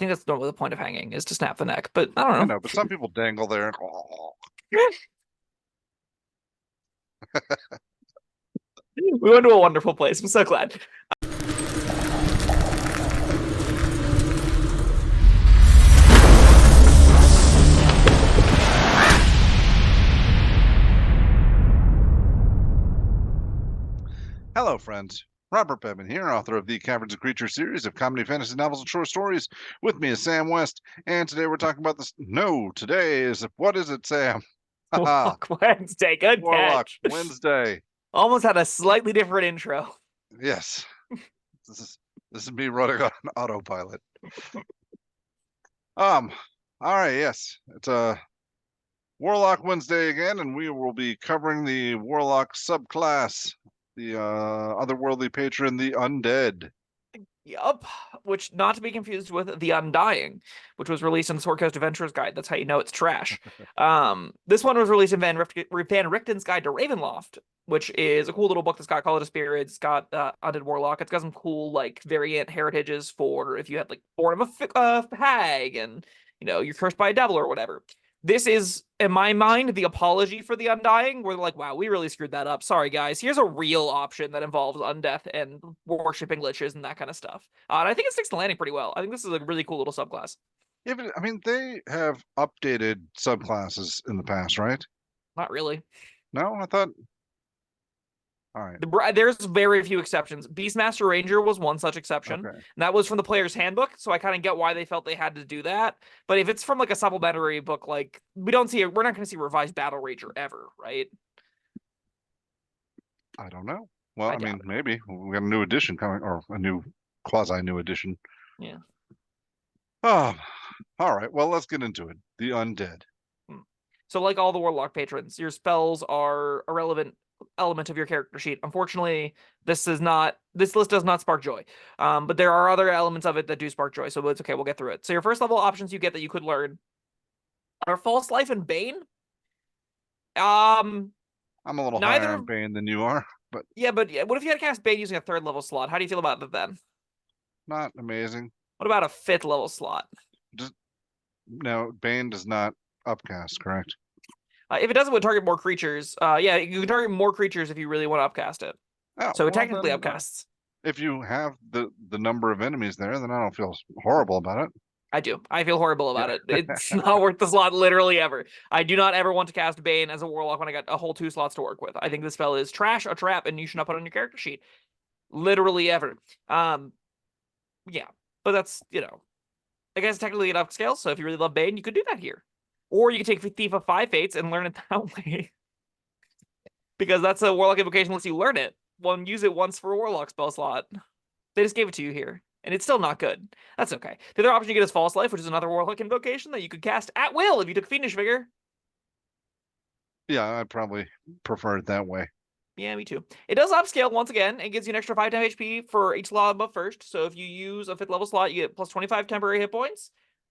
think that's normally the point of hanging, is to snap the neck, but I I don't know. know, but some people dangle there and We went to a wonderful place. I'm so glad. hello, friends. Robert Bevan here, author of the Caverns Creatures series of comedy, fantasy novels, and short stories. With me is Sam West, and today we're talking about this. No, today is what is it, Sam? Haha, Warlock Wednesday. Good Warlock catch. Wednesday. Almost had a slightly different intro. Yes, this is this is me running on autopilot. Um, all right, yes, it's a Warlock Wednesday again, and we will be covering the Warlock subclass, the otherworldly patron, the Undead. Yup. Which, not to be confused with The Undying, which was released in the Sword Coast Adventurers Guide. That's how you know it's trash. This one was released in Van Richten's Guide to Ravenloft, which is a cool little book that's got Call of the Spirits, it's got Undead Warlock. It's got some cool, like, variant heritages for if you had, like, Born of a Hag and, you're cursed by a devil or whatever. This is, in my mind, the apology for the Undying, where they're like, wow, we really screwed that up. Sorry, guys. Here's a real option that involves undeath and worshipping liches and that kind of stuff. And I think it sticks to landing pretty well. I think this is a really cool little subclass. Yeah, but I mean, they have updated subclasses in the past, right? Not really. No, I thought. All right. There's very few exceptions. Beastmaster Ranger was one such exception, Okay. and that was from the player's handbook, so I kind of get why they felt they had to do that. But if it's from like a supplementary book, like we're not going to see revised Battle Ranger ever, right? I don't know. Well, I I mean, doubt it. maybe we got a new edition coming, or a new quasi-new edition. Yeah. Oh, all right. Well, let's get into it. The Undead. So, like all the Warlock patrons, your spells are a relevant element of your character sheet. Unfortunately, this list does not spark joy. But there are other elements of it that do spark joy, so it's okay, we'll get through it. So your first level options you get that you could learn are False Life and Bane. I'm a little higher Neither on Bane than you are, but Yeah, but what if you had to cast Bane using a third level slot? How do you feel about that then? not amazing. What about a fifth level slot? Just no, Bane does not upcast, correct? If it doesn't, would target more creatures. Yeah, you can target more creatures if you really want to upcast it. Oh, So it well technically then, upcasts. if you have the number of enemies there, then I don't feel horrible about it. I do. I feel horrible about Yeah. it. It's not worth the slot literally ever. I do not ever want to cast Bane as a Warlock when I got a whole 2 slots to work with. I think this spell is trash, a trap, and you should not put it on your character sheet. Literally ever. Yeah. But that's, I guess technically it upscales, so if you really love Bane, you could do that here. Or you could take Thief of Five Fates and learn it that way. Because that's a Warlock invocation lets you learn it. Use it once for a Warlock spell slot. They just gave it to you here. And it's still not good. That's okay. The other option you get is False Life, which is another Warlock invocation that you could cast at will if you took Fiendish Vigor. Yeah, I probably prefer it that way. Yeah, me too. It does upscale once again. It gives you an extra 5 temp HP for each slot above first. So if you use a 5th level slot, you get plus 25 temporary hit points.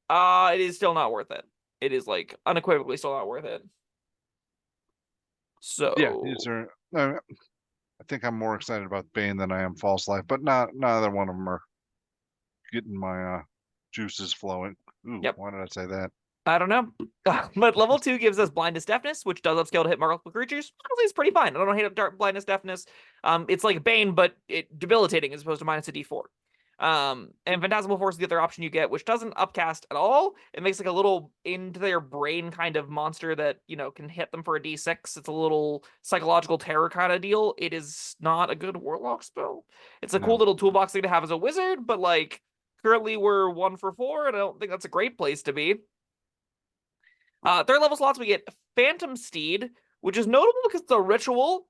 It is still not worth it. It is like unequivocally still not worth it. So Yeah, these are. I think I'm more excited about Bane than I am False Life, but neither one of them are getting my juices flowing. Ooh, yep. why did I say that? I don't know. But level 2 gives us Blindness Deafness, which does upscale to hit multiple creatures. Honestly, it's pretty fine. I don't hate dark Blindness Deafness. It's like Bane, but debilitating as opposed to minus a d4. And Phantasmal Force is the other option you get, which doesn't upcast at all. It makes like a little into their brain kind of monster that, can hit them for a d6. It's a little psychological terror kind of deal. It is not a good Warlock spell. It's a cool little toolbox thing to have as a wizard, but like currently we're 1 for 4, and I don't think that's a great place to be. Third level slots, we get Phantom Steed, which is notable because it's a ritual,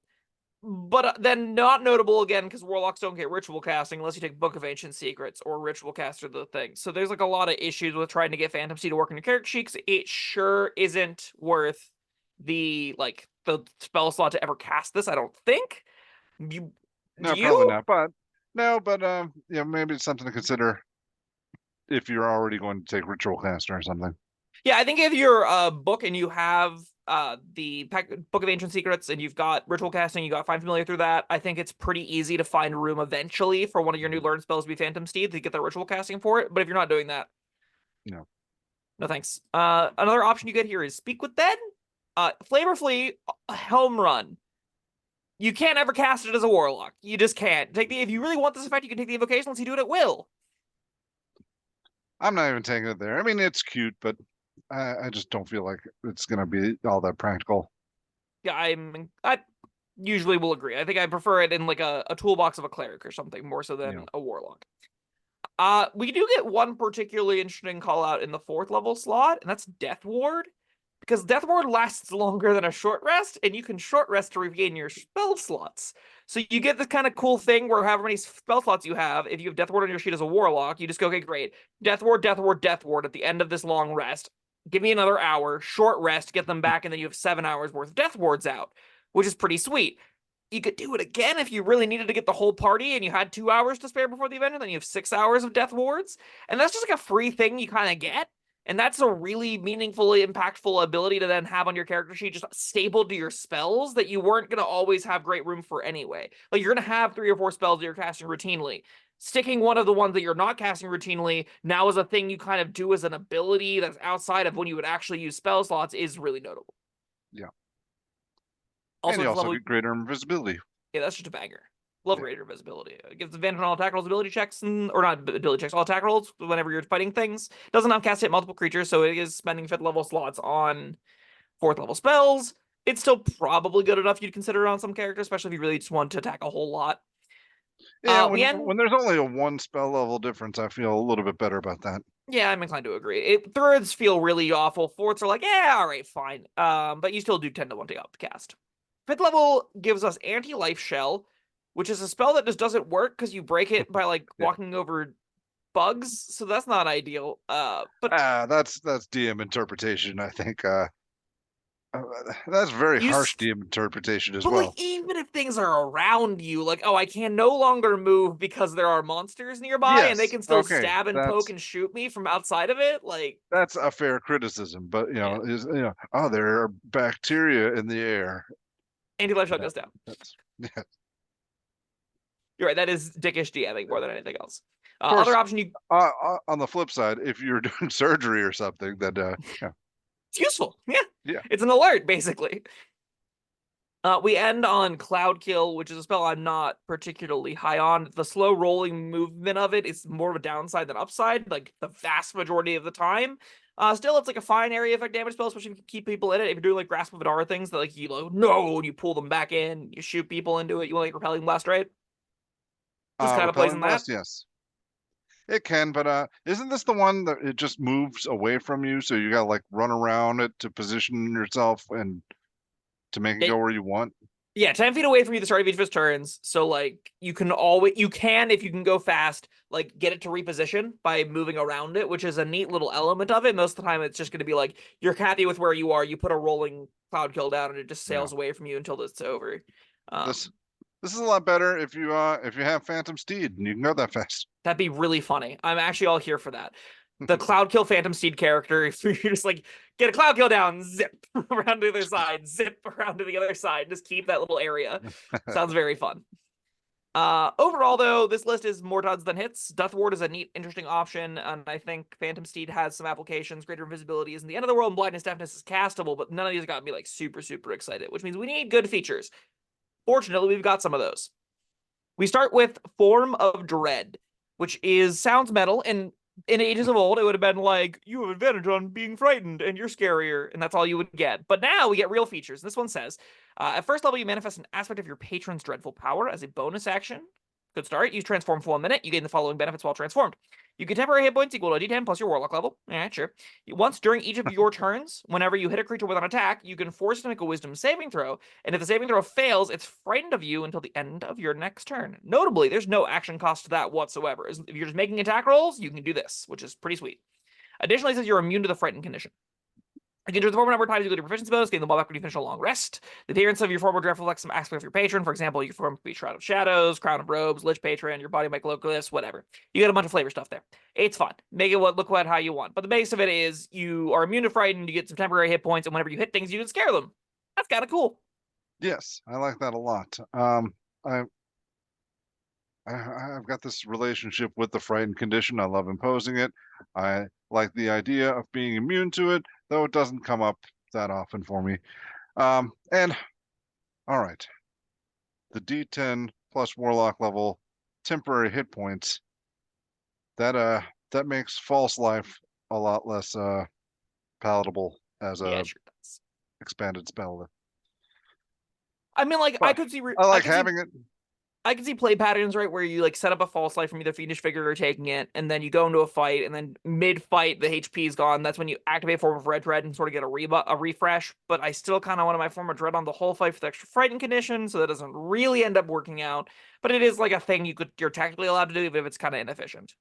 but then not notable again because Warlocks don't get ritual casting unless you take Book of Ancient Secrets or Ritual Caster the thing. So there's like a lot of issues with trying to get Phantom Steed to work in your character sheet because it sure isn't worth the spell slot to ever cast this, I don't think. No, probably not. But yeah, maybe it's something to consider if you're already going to take Ritual Caster or something. Yeah, I think if you're a book and you have the Book of Ancient Secrets and you've got Ritual Casting, you got Find Familiar through that, I think it's pretty easy to find room eventually for one of your new learn spells to be Phantom Steed to get the Ritual Casting for it. But if you're not doing that, know. No thanks. Another option you get here is Speak with Dead. Flavorfully, home run. You can't ever cast it as a warlock. You just can't. If you really want this effect, you can take the invocation unless you do it at will. I'm not even taking it there. I mean, it's cute, but I just don't feel like it's gonna be all that practical. Yeah, I usually will agree. I think I prefer it in like a toolbox of a cleric or something more so than a warlock. We do get one particularly interesting call out in the 4th level slot, and that's Death Ward. Because Death Ward lasts longer than a short rest, and you can short rest to regain your spell slots. So you get this kind of cool thing where however many spell slots you have, if you have Death Ward on your sheet as a warlock, you just go, okay, great. Death Ward, Death Ward, Death Ward at the end of this long rest. Give me another hour, short rest, get them back, and then you have 7 hours worth of Death Wards out, which is pretty sweet. You could do it again if you really needed to get the whole party and you had 2 hours to spare before the event, and then you have 6 hours of Death Wards. And that's just like a free thing you kind of get. And that's a really meaningfully impactful ability to then have on your character sheet, just stapled to your spells that you weren't going to always have great room for anyway. Like, you're going to have 3 or 4 spells that you're casting routinely. Sticking one of the ones that you're not casting routinely now is a thing you kind of do as an ability that's outside of when you would actually use spell slots is really notable. Yeah. Also, And you also level, get greater invisibility. yeah, that's just a banger. Love greater visibility. It gives advantage on all attack rolls, ability checks, or not ability checks, all attack rolls whenever you're fighting things. Doesn't have cast hit multiple creatures, so it is spending 5th level slots on 4th level spells. It's still probably good enough you'd consider it on some characters, especially if you really just want to attack a whole lot. Yeah, when there's only a 1 spell level difference, I feel a little bit better about that. Yeah, I'm inclined to agree. Thirds feel really awful. 4ths are like, yeah, all right, fine. But you still do tend to want to go up the cast. 5th level gives us Anti-Life Shell, which is a spell that just doesn't work because you break it by like walking over bugs, so that's not ideal. But that's DM interpretation, I think. That's very harsh DM interpretation as well. Like, even if things are around you, like, oh, I can no longer move because there are monsters nearby, and they can still stab and poke and shoot me from outside of it. Like, that's a fair criticism, but oh, there are bacteria in the air. Anti-life shot goes down. Yeah. You're right. That is dickish DMing more than anything else. Other option you on the flip side, if you're doing surgery or something, then yeah. It's useful. Yeah. It's an alert, basically. We end on Cloud Kill, which is a spell I'm not particularly high on. The slow rolling movement of it is more of a downside than upside, like the vast majority of the time. Still, it's like a fine area effect damage spell, especially if you keep people in it. If you're doing like Grasp of Adara things that like you like, no, and you pull them back in, you shoot people into it, you want like Repelling Blast, right? This kind of plays in that. Yes. It can, but isn't this the one that it just moves away from you, so you gotta like run around it to position yourself and to make it go where you want? Yeah, 10 feet away from you at the start of each of his turns. So like you can if you can go fast, like get it to reposition by moving around it, which is a neat little element of it. Most of the time it's just gonna be like you're happy with where you are, you put a rolling Cloud Kill down and it just sails away from you until it's over. This is a lot better if you have Phantom Steed and you can go that fast. That'd be really funny. I'm actually all here for that. The Cloud Kill Phantom Steed character, if you're just like, get a Cloud Kill down, zip around to the other side, zip around to the other side, just keep that little area. Sounds very fun. Overall, though, this list is more duds than hits. Death Ward is a neat, interesting option, and I think Phantom Steed has some applications. Greater Invisibility isn't the end of the world, and Blindness Deafness is castable, but none of these got me like super, super excited, which means we need good features. Fortunately, we've got some of those. We start with Form of Dread, which sounds metal, and in ages of old, it would have been like, you have advantage on being frightened, and you're scarier, and that's all you would get. But now we get real features. This one says, at first level, you manifest an aspect of your patron's dreadful power as a bonus action. Good start. Use Transform for 1 minute. You gain the following benefits while transformed. You get temporary hit points equal to D10 plus your Warlock level. Yeah, sure. Once during each of your turns, whenever you hit a creature with an attack, you can force it to make a Wisdom saving throw, and if the saving throw fails, it's frightened of you until the end of your next turn. Notably, there's no action cost to that whatsoever. If you're just making attack rolls, you can do this, which is pretty sweet. Additionally, it says you're immune to the frightened condition. You can transform a number of times, you get a proficiency bonus, gain the ball back when you finish a long rest. The appearance of your form of draft reflects some aspect of your patron. For example, your form could be Shroud of Shadows, Crown of Robes, Lich Patron, your body might localist, whatever. You get a bunch of flavor stuff there. It's fun. Make it look how you want. But the base of it is you are immune to frightened, you get some temporary hit points, and whenever you hit things, you can scare them. That's kind of cool. Yes, I like that a lot. I've got this relationship with the frightened condition. I love imposing it. I like the idea of being immune to it, though it doesn't come up that often for me. And all right, the D10 plus Warlock level temporary hit points. That makes false life a lot less palatable as Yeah, a it sure does. expanded spell. I mean, like, But I I like could see having it. I can see play patterns, right, where you like set up a false life from either Fiendish Figure or taking it, and then you go into a fight, and then mid-fight the HP is gone. That's when you activate Form of Red Dread and sort of get a refresh. But I still kind of want my Form of Dread on the whole fight for the extra frightened condition, so that doesn't really end up working out. But it is like a thing you're technically allowed to do, even if it's kind of inefficient.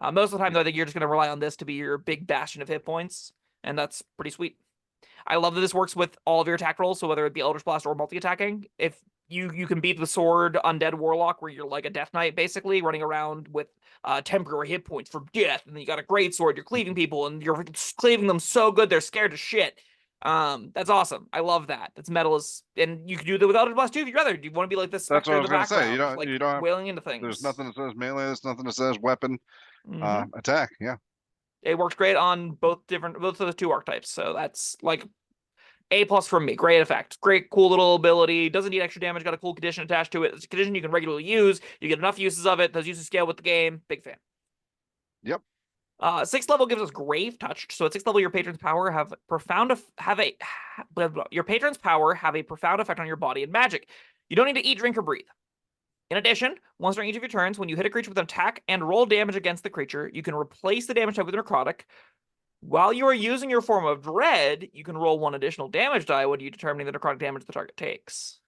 Most of the time, though, I think you're just going to rely on this to be your big bastion of hit points, and that's pretty sweet. I love that this works with all of your attack rolls, so whether it be Eldritch Blast or multi-attacking, if you can beat the sword Undead Warlock, where you're like a Death Knight, basically, running around with temporary hit points for death, and then you got a great sword, you're cleaving people, and you're cleaving them so good they're scared to shit. That's awesome. I love that. That's metal is, and you can do that with Eldritch Blast too if you'd rather. Do you want to be like this That's specter what I in was the gonna say. background, like You don't have. wailing into There's things? nothing that says melee. There's nothing that says weapon. Mm-hmm. Attack. Yeah. It works great on both of the two archetypes, so that's like A+ from me. Great effect. Great, cool little ability. Doesn't need extra damage. Got a cool condition attached to it. It's a condition you can regularly use. You get enough uses of it. Those uses scale with the game. Big fan. Yep. 6th level gives us Grave Touched. So at 6th level, your patron's power have your patron's power have a profound effect on your body and magic. You don't need to eat, drink, or breathe. In addition, once during each of your turns, when you hit a creature with an attack and roll damage against the creature, you can replace the damage type with necrotic. While you are using your Form of Dread, you can roll 1 additional damage die when you determine the necrotic damage the target takes.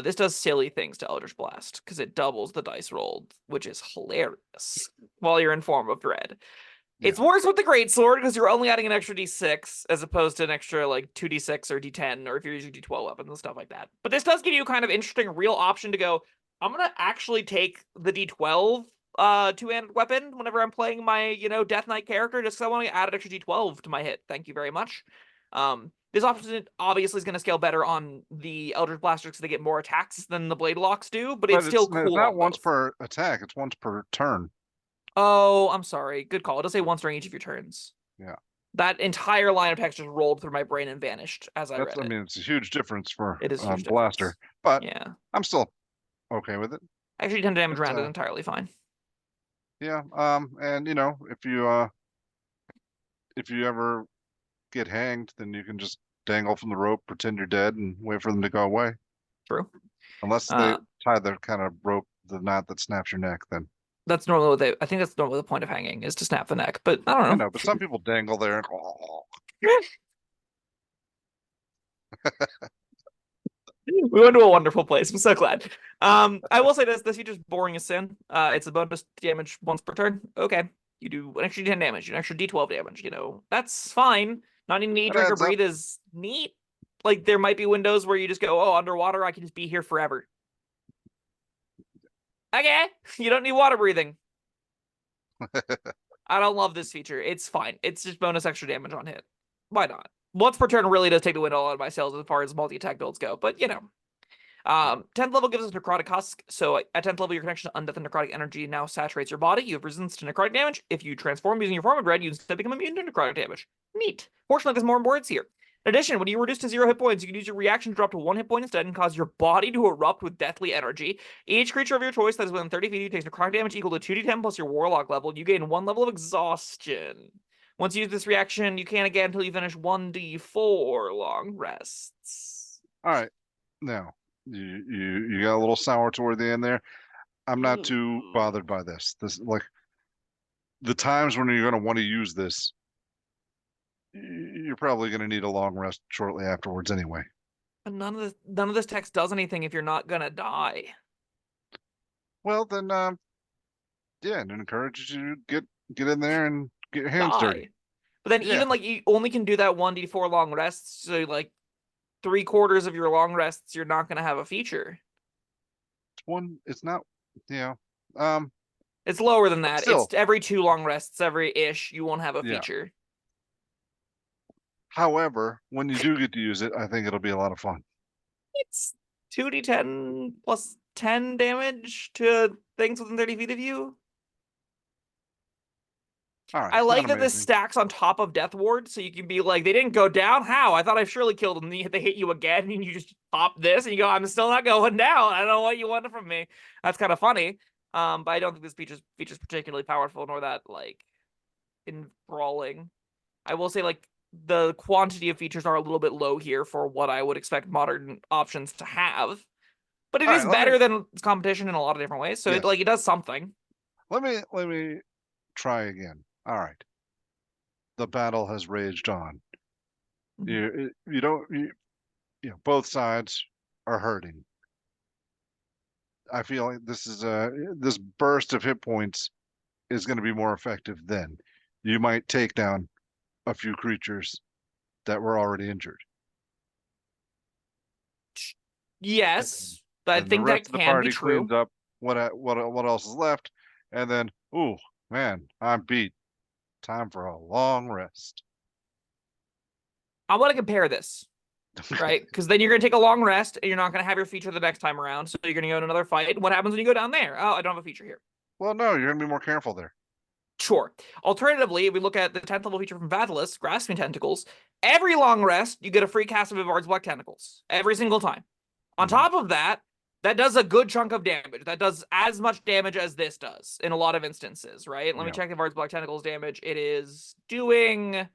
This does silly things to Eldritch Blast, because it doubles the dice rolled, which is hilarious while you're in Form of Dread. Yeah. It's worse with the Greatsword, because you're only adding an extra d6, as opposed to an extra, like, 2d6 or d10, or if you're using d12 weapons and stuff like that. But this does give you kind of interesting real option to go, I'm going to actually take the d12 two-handed weapon whenever I'm playing my, Death Knight character, just because I want to add an extra d12 to my hit. Thank you very much. This option obviously is going to scale better on the Eldritch Blasters because they get more attacks than the Blade Locks do, but it's still it's cool not on once both. per attack. It's once per turn. Oh, I'm sorry. Good call. It does say once during each of your turns. Yeah. That entire line of text just rolled through my brain and vanished as I read it. I mean, it's a huge difference for It is a huge blaster, difference. but Yeah. I'm still okay with it. Actually, 10 damage round is entirely fine. Yeah. And if you ever get hanged, then you can just dangle from the rope, pretend you're dead, and wait for them to go away. True. Unless they tie the kind of rope, the knot that snaps your neck, then. That's normally I think that's normally the point of hanging, is to snap the neck, but I don't know. I know, but some people dangle there and We went to a wonderful place. I'm so glad. I will say this feature's boring as sin. It's a bonus damage once per turn. Okay. You do an extra 10 damage, an extra d12 damage, That's fine. Not needing to eat, it drink, or adds up. breathe is neat. Like, there might be windows where you just go, oh, underwater, I can just be here forever. Okay. You don't need water breathing. I don't love this feature. It's fine. It's just bonus extra damage on hit. Why not? Once per turn really does take the wind all out of my sails as far as multi-attack builds go, but 10th level gives us Necrotic Husk, so at 10th level, your connection to undeath and necrotic energy now saturates your body. You have resistance to necrotic damage. If you transform using your Form of Dread, you instead become immune to necrotic damage. Neat. Fortunately, there's more words here. In addition, when you reduce to 0 hit points, you can use your reaction to drop to 1 hit point instead and cause your body to erupt with deathly energy. Each creature of your choice that is within 30 feet of you takes necrotic damage equal to 2d10 plus your Warlock level. You gain 1 level of exhaustion. Once you use this reaction, you can't again until you finish 1d4 long rests. All right. Now, you got a little sour toward the end there. I'm not too bothered by this. This, like, the times when you're going to want to use this, you're probably going to need a long rest shortly afterwards anyway. But none of this text does anything if you're not gonna die. Well, then, yeah, it encourages you to get in there and get your hands dirty. But then Yeah. even like you only can do that 1d4 long rests, so like 3/4 of your long rests you're not gonna have a feature. It's not, yeah. It's lower than that. Still, it's every 2 long rests, every ish, you won't have a Yeah. feature. However, when you do get to use it, I think it'll be a lot of fun. It's 2d10 plus 10 damage to things within 30 feet of you. All right, I not like that this amazing. stacks on top of Death Ward, so you can be like, they didn't go down. How? I thought I surely killed them. They hit you again, and you just pop this, and you go, I'm still not going down. I don't know what you wanted from me. That's kind of funny. But I don't think this feature's particularly powerful, nor that like enthralling. I will say like the quantity of features are a little bit low here for what I would expect modern options to have. But it All is right, let me. better than its competition in a lot of different ways. So Yes, it does something. let me try again. All right, the battle has raged on. Mhm. You don't both sides are hurting. I feel like this burst of hit points is going to be more effective then. You might take down a few creatures that were already injured. And Yes, I then the think that rest of the can be party true. cleans up what else is left, and then ooh man, I'm beat. Time for a long rest. I want to compare this, right? Because then you're going to take a long rest and you're not going to have your feature the next time around. So you're going to go to another fight. And what happens when you go down there? Oh, I don't have a feature here. Well, no, you're gonna be more careful there. Sure. Alternatively, if we look at the 10th level feature from Vatalis, Grasping Tentacles, every long rest, you get a free cast of Vivard's Black Tentacles. Every single time. On Mhm. top of that, that does a good chunk of damage. That does as much damage as this does in a lot of instances, right? Let me Yeah. check Vivard's Black Tentacles damage. It is doing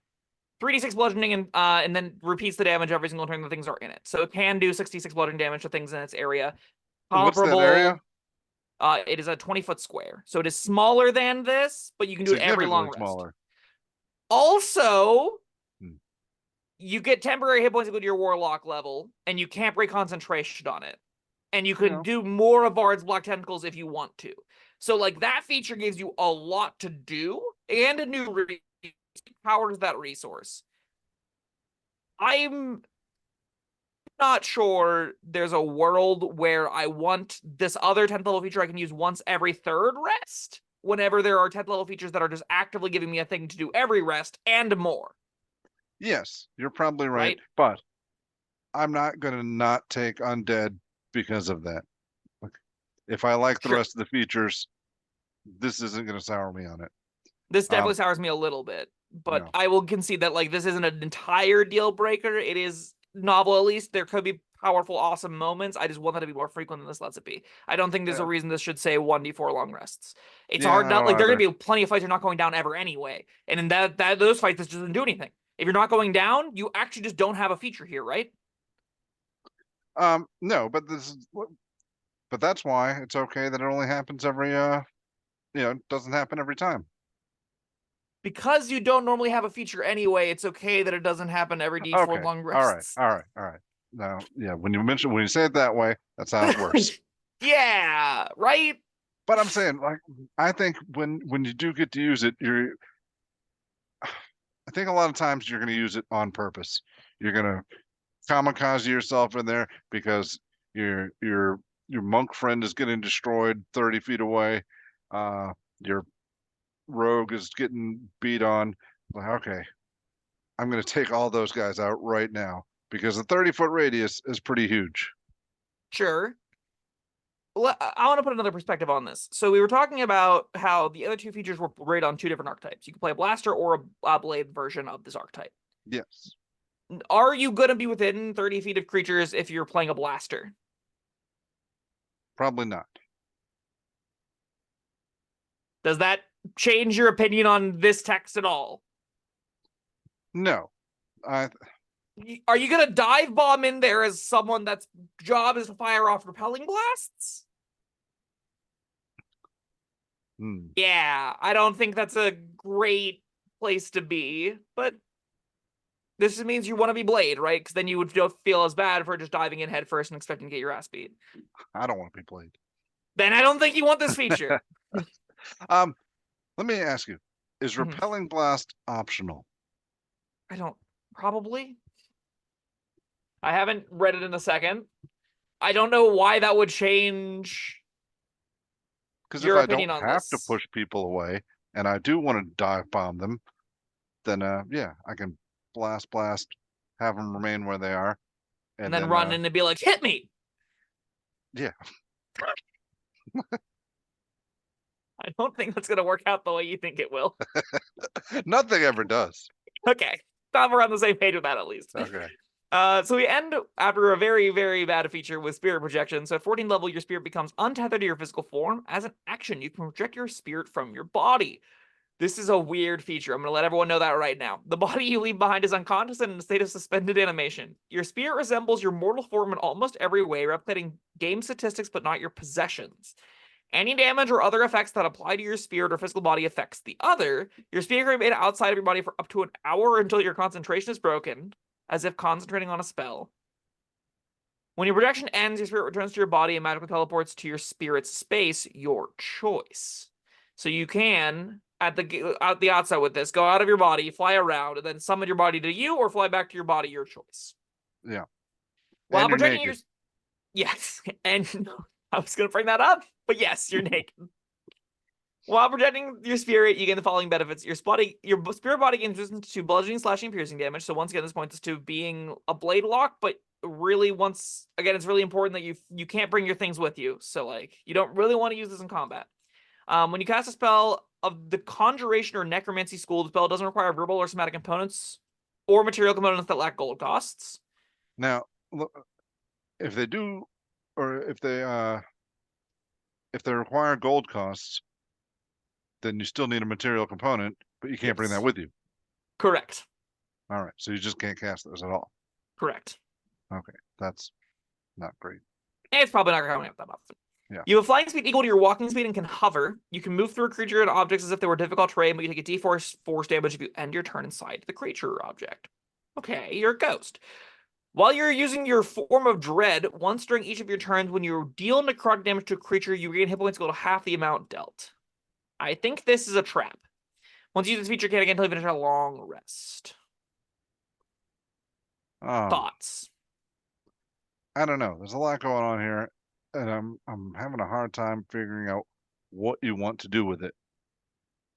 3d6 bludgeoning and then repeats the damage every single turn the things are in it. So it can do 66 bludgeoning damage to things in its area. What's that area? Comparable. It is a 20-foot square. So it is smaller than this, but you can do it every Significantly long rest. smaller. Also, Hmm. you get temporary hit points equal to your Warlock level, and you can't break concentration on it. And you can Yeah. do more of Bard's Black Tentacles if you want to. So, like, that feature gives you a lot to do, and a new powers that resource. I'm not sure there's a world where I want this other 10th level feature I can use once every third rest, whenever there are 10th level features that are just actively giving me a thing to do every rest and more. Yes, you're probably right, Right? but I'm not gonna not take Undead because of that. Like, if I like the Sure. rest of the features, this isn't gonna sour me on it. This definitely Um, sours me a little bit, but no. I will concede that like this isn't an entire deal breaker. It is novel at least. There could be powerful, awesome moments. I just want that to be more frequent than this lets it be. I don't think there's a Yeah, reason this should say 1d4 long rests. It's yeah, hard I not don't like there are either. gonna be plenty of fights you're not going down ever anyway. And in that those fights, this doesn't do anything. If you're not going down, you actually just don't have a feature here, right? No, but but that's why it's okay that it only happens every doesn't happen every time. Because you don't normally have a feature anyway, it's okay that it doesn't happen every d4 Okay. long All right. rests. All right. All right. Now, yeah, when you say it that way, that sounds worse. Yeah, right? But I'm saying, like, I think when you do get to use it, I think a lot of times you're going to use it on purpose. You're going to kamikaze yourself in there because your monk friend is getting destroyed 30 feet away. Your rogue is getting beat on. Like, okay, I'm going to take all those guys out right now because the 30-foot radius is pretty huge. Sure. I want to put another perspective on this. So we were talking about how the other two features were rated on two different archetypes. You can play a blaster or a blade version of this archetype. Yes, Are you going to be within 30 feet of creatures if you're playing a blaster? probably not. Does that change your opinion on this text at all? No, I Are you going to dive bomb in there as someone that's job is to fire off repelling blasts? hmm, Yeah, I don't think that's a great place to be, but this just means you want to be Blade, right? Because then you would feel as bad for just diving in head first and expecting to get your ass beat. I don't want to be played. Then I don't think you want this feature. Um, let me ask you: is Mhm. repelling blast optional? I don't. Probably. I haven't read it in a second. I don't know why that would change Because if your I don't opinion on have to this. push people away and I do want to dive bomb them, then yeah, I can blast, have them remain where they are, And and then then run in and be like, hit me. yeah, I don't think that's gonna work out the way you think it will. Nothing ever does. Okay, thought we're on the same page with that at least. Okay. So we end after a very, very bad feature with spirit projection. So at 14th level, your spirit becomes untethered to your physical form. As an action, you can project your spirit from your body. This is a weird feature. I'm going to let everyone know that right now. The body you leave behind is unconscious and in a state of suspended animation. Your spirit resembles your mortal form in almost every way, replicating game statistics but not your possessions. Any damage or other effects that apply to your spirit or physical body affects the other. Your spirit can remain outside of your body for up to an hour until your concentration is broken, as if concentrating on a spell. When your projection ends, your spirit returns to your body and magically teleports to your spirit's space, your choice. So you can, at the outset with this, go out of your body, fly around, and then summon your body to you, or fly back to your body, your choice. Yeah. While And you're projecting naked. Yes, and I was going to bring that up, but yes, you're naked. While projecting your spirit, you gain the following benefits. Your spirit body gains resistance to bludgeoning, slashing, and piercing damage. So once again, this points us to being a blade lock, but really once again, it's really important that you can't bring your things with you. So like you don't really want to use this in combat. When you cast a spell of the conjuration or necromancy school, the spell doesn't require verbal or somatic components or material components that lack gold costs. Now, look, if they do, or if they require gold costs, then you still need a material component, but you can't bring that with you. Correct. All right, so you just can't cast those at all. Correct. Okay, that's not great. It's probably not coming up that often. Yeah. You have flying speed equal to your walking speed and can hover. You can move through a creature and objects as if they were difficult terrain, but you take a d4 force damage if you end your turn inside the creature or object. Okay, you're a ghost. While you're using your form of dread, once during each of your turns, when you deal necrotic damage to a creature, you regain hit points equal to half the amount dealt. I think this is a trap. Once you use this feature, you can't again until you finish a long rest. Thoughts? I don't know. There's a lot going on here, and I'm having a hard time figuring out what you want to do with it.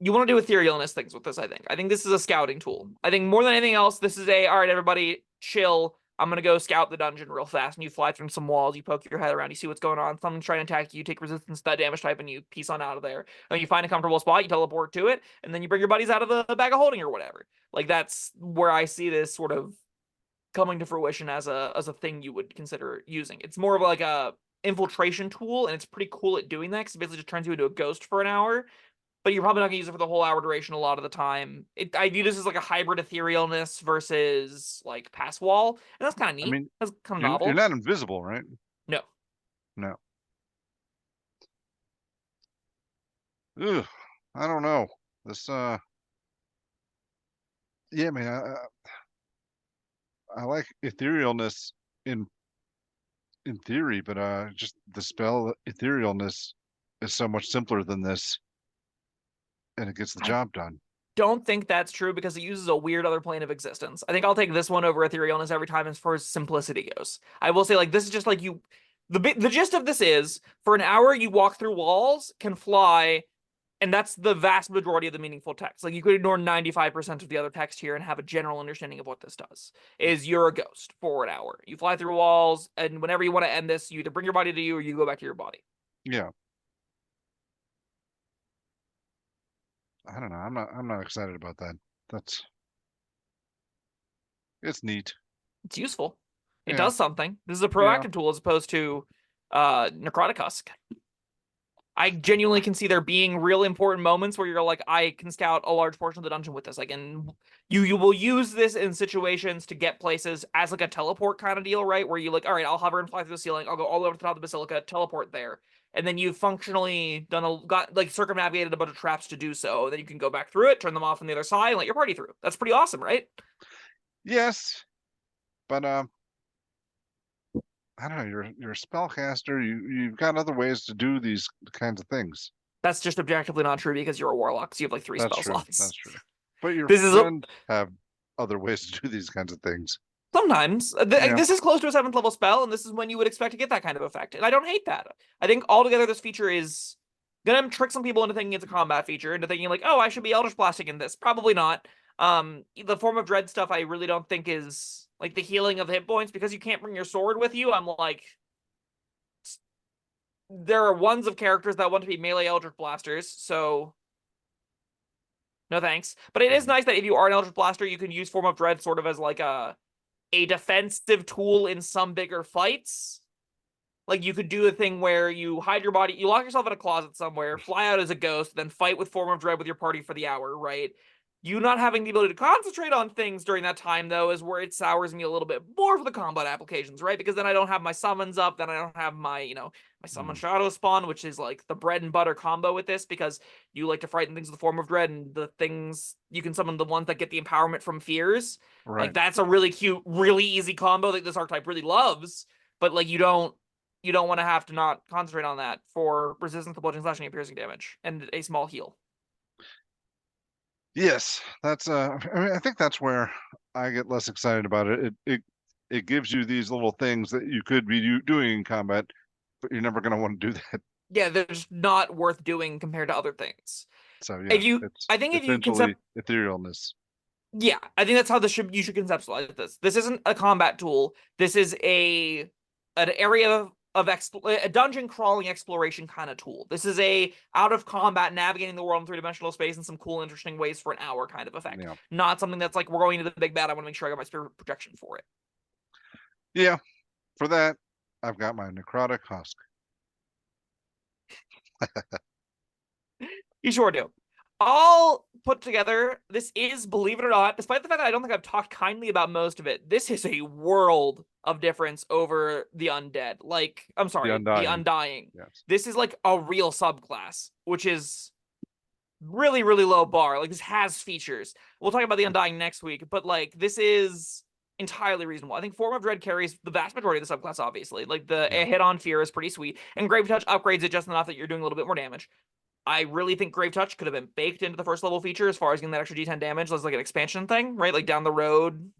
You want to do etherealness things with this, I think. I think this is a scouting tool. I think more than anything else, this is all right, everybody, chill. I'm going to go scout the dungeon real fast. And you fly through some walls, you poke your head around, you see what's going on. Someone's trying to attack you, take resistance to that damage type, and you piece on out of there. And you find a comfortable spot, you teleport to it, and then you bring your buddies out of the bag of holding or whatever. Like, that's where I see this sort of coming to fruition as a thing you would consider using. It's more of like a infiltration tool, and it's pretty cool at doing that because it basically just turns you into a ghost for an hour. But you're probably not gonna use it for the whole hour duration a lot of the time. I view this as like a hybrid etherealness versus like pass wall, and that's kind of neat. I mean, that's kind of novel. You're not invisible, right? No. No. Ugh, I don't know. This yeah, man. I like etherealness in theory, but just the spell etherealness is so much simpler than this, and it gets the job done. Don't think that's true because it uses a weird other plane of existence. I think I'll take this one over etherealness every time as far as simplicity goes. I will say, like, this is just like you. The gist of this is for an hour you walk through walls, can fly, and that's the vast majority of the meaningful text. Like, you could ignore 95% of the other text here and have a general understanding of what this does. Is you're a ghost for an hour. You fly through walls, and whenever you want to end this, you either bring your body to you or you go back to your body. Yeah. I don't know. I'm not excited about that. It's neat. It's useful. It Yeah. does something. This is a proactive tool as opposed to Necrotic Husk. I genuinely can see there being real important moments where you're like, I can scout a large portion of the dungeon with this. Like, and you will use this in situations to get places as like a teleport kind of deal, right? Where you like, all right, I'll hover and fly through the ceiling. I'll go all the way up to the top of the basilica, teleport there, and then you've functionally got like circumnavigated a bunch of traps to do so. Then you can go back through it, turn them off on the other side, and let your party through. That's pretty awesome, right? Yes, but I don't know. You're a spellcaster. You've got other ways to do these kinds of things. That's just objectively not true because you're a warlock, so you have like 3 spell slots. That's true. But your This friends have other ways to do these kinds of things. Sometimes. This is close to a 7th level spell, and this is when you would expect to get that kind of effect. And I don't hate that. I think altogether this feature is gonna trick some people into thinking it's a combat feature, into thinking like, oh, I should be Eldritch Blasting in this. Probably not. The form of dread stuff I really don't think is like the healing of hit points, because you can't bring your sword with you. I'm like, there are ones of characters that want to be melee Eldritch Blasters, so no thanks. But it is nice that if you are an Eldritch Blaster, you can use Form of Dread sort of as like a defensive tool in some bigger fights. Like you could do a thing where you hide your body, you lock yourself in a closet somewhere, fly out as a ghost, then fight with Form of Dread with your party for the hour, right? You not having the ability to concentrate on things during that time, though, is where it sours me a little bit more for the combat applications, right? Because then I don't have my summons up, then I don't have my, my summon shadow spawn, which is like the bread and butter combo with this, because you like to frighten things with the Form of Dread, and the things you can summon the ones that get the empowerment from fears. Right. Like that's a really cute, really easy combo that this archetype really loves, but like you don't want to have to not concentrate on that for resistance to bludgeoning, slashing, and piercing damage, and a small heal. Yes, that's I mean, I think that's where I get less excited about it. It gives you these little things that you could be doing in combat, but you're never going to want to do that. Yeah, they're just not worth doing compared to other things. So yeah, I think if you essentially etherealness. Yeah, I think that's how you should conceptualize this. This isn't a combat tool. This is an area of a dungeon crawling exploration kind of tool. This is a out of combat navigating the world in three-dimensional space in some cool, interesting ways for an hour kind of effect. Yeah. Not something that's like, we're going to the big bad, I want to make sure I got my spirit projection for it. Yeah, for that, I've got my necrotic husk. You sure do. All put together, this is, believe it or not, despite the fact that I don't think I've talked kindly about most of it, this is a world of difference over the undead. Like, I'm sorry, the undying. Yes. This is like a real subclass, which is really, really low bar. Like, this has features. We'll talk about the undying next week, but like, this is entirely reasonable. I think Form of Dread carries the vast majority of the subclass, obviously. Like, the hit on fear is pretty sweet, and Grave Touch upgrades it just enough that you're doing a little bit more damage. I really think Grave Touch could have been baked into the first level feature as far as getting that extra D10 damage as like an expansion thing, right? Like down the road,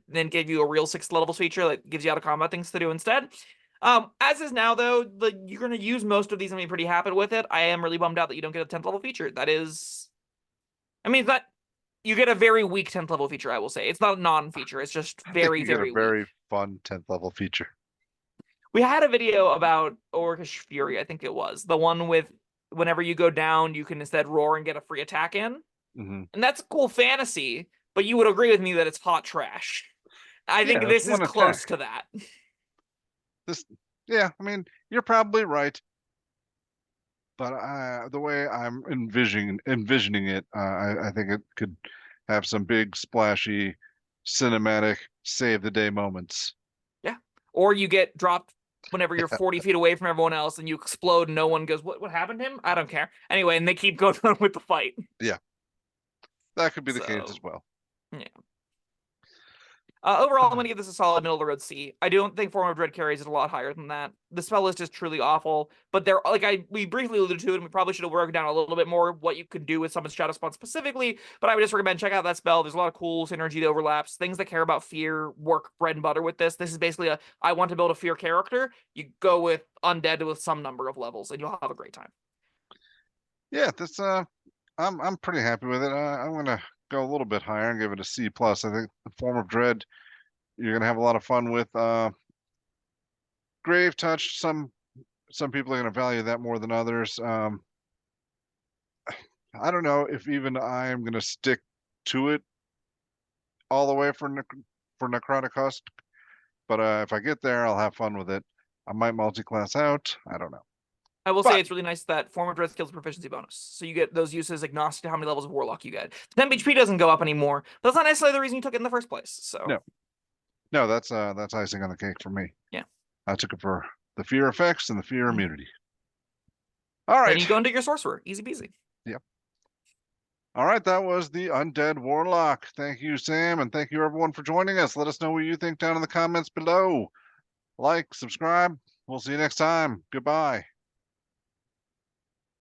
then give you a real 6th level feature that gives you out of combat things to do instead. As is now, though, you're going to use most of these and be pretty happy with it. I am really bummed out that you don't get a 10th level feature. That is, I mean, that you get a very weak 10th level feature, I will say. It's not a non-feature. It's just very, very very weak. Fun 10th level feature. We had a video about Orcish Fury, I think it was. The one with whenever you go down, you can instead roar and get a free attack in. And that's cool fantasy, but you would agree with me that it's hot trash. I think this is close to that. Yeah, I mean, you're probably right. But the way I'm envisioning it, I think it could have some big, splashy, cinematic, save the day moments. Yeah. Or you get dropped whenever you're 40 feet away from everyone else and you explode and no one goes, what happened to him? I don't care. Anyway, and they keep going on with the fight. Yeah. That could be the case as well. Yeah. Overall, I'm going to give this a solid middle of the road C. I don't think Form of Dread carries it a lot higher than that. The spell list is truly awful, but there, like we briefly alluded to it, and we probably should have worked down a little bit more what you could do with Summon Shadow Spawn specifically, but I would just recommend check out that spell. There's a lot of cool synergy that overlaps. Things that care about fear work bread and butter with this. This is basically I want to build a fear character. You go with Undead with some number of levels, and you'll have a great time. Yeah, this I'm pretty happy with it. I'm gonna go a little bit higher and give it a C+. I think the Form of Dread, you're gonna have a lot of fun with. Grave Touch, some people are gonna value that more than others. I don't know if even I am gonna stick to it all the way for Necrotic Husk, but if I get there, I'll have fun with it. I might multi-class out. I don't know. I will say it's really nice that Form of Dread skills proficiency bonus. So you get those uses agnostic to how many levels of Warlock you get. The temp HP doesn't go up anymore. That's not necessarily the reason you took it in the first place. So no, that's icing on the cake for me. Yeah. I took it for the fear effects and the fear immunity. All right. Then you go into your sorcerer. Easy peasy. Yep. All right, that was the Undead Warlock. Thank you, Sam, and thank you everyone for joining us. Let us know what you think down in the comments below. Like, subscribe. We'll see you next time. Goodbye.